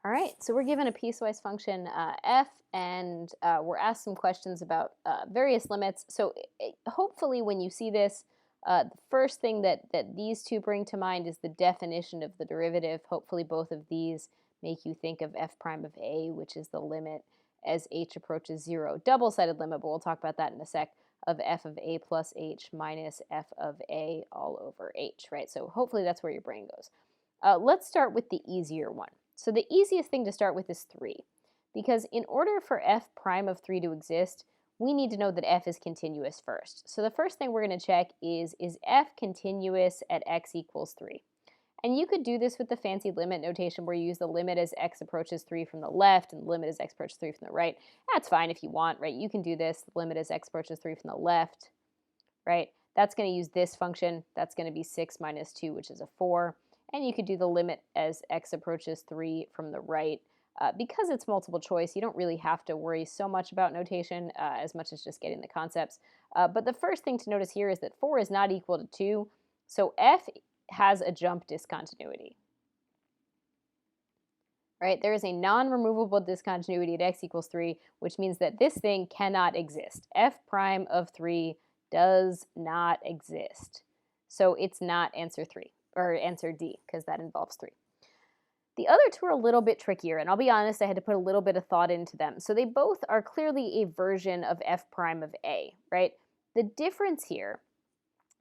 All right, so we're given a piecewise function f, and we're asked some questions about various limits. So hopefully, when you see this, the first thing that these two bring to mind is the definition of the derivative. Hopefully, both of these make you think of f prime of a, which is the limit as h approaches 0. Double-sided limit, but we'll talk about that in a sec, of f of a plus h minus f of a all over h, right? So hopefully that's where your brain goes. Let's start with the easier one. So the easiest thing to start with is 3, because in order for f prime of 3 to exist, we need to know that f is continuous first. So the first thing we're going to check is f continuous at x equals 3? And you could do this with the fancy limit notation where you use the limit as x approaches 3 from the left and the limit as x approaches 3 from the right. That's fine if you want, right? You can do this, the limit as x approaches 3 from the left, right? That's going to use this function. That's going to be 6 minus 2, which is a 4. And you could do the limit as x approaches 3 from the right. Because it's multiple choice, you don't really have to worry so much about notation as much as just getting the concepts. But the first thing to notice here is that 4 is not equal to 2. So f has a jump discontinuity. Right? There is a non-removable discontinuity at x equals 3, which means that this thing cannot exist. F prime of 3 does not exist. So it's not answer 3, or answer D, because that involves 3. The other two are a little bit trickier, and I'll be honest, I had to put a little bit of thought into them. So they both are clearly a version of f prime of a, right? The difference here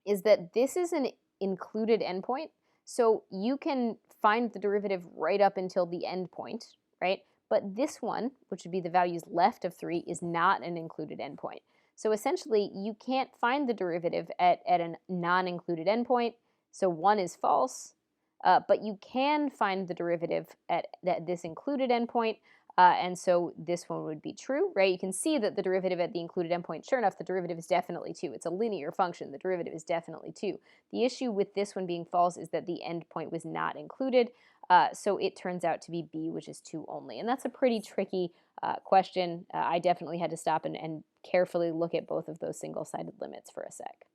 is that this is an included endpoint, so you can find the derivative right up until the endpoint, right? But this one, which would be the values left of 3, is not an included endpoint. So essentially, you can't find the derivative at a non-included endpoint, so 1 is false, but you can find the derivative at this included endpoint, and so this one would be true, right? You can see that the derivative at the included endpoint, sure enough, the derivative is definitely 2. It's a linear function. The derivative is definitely 2. The issue with this one being false is that the endpoint was not included, so it turns out to be b, which is 2 only. And that's a pretty tricky question. I definitely had to stop and carefully look at both of those single-sided limits for a sec.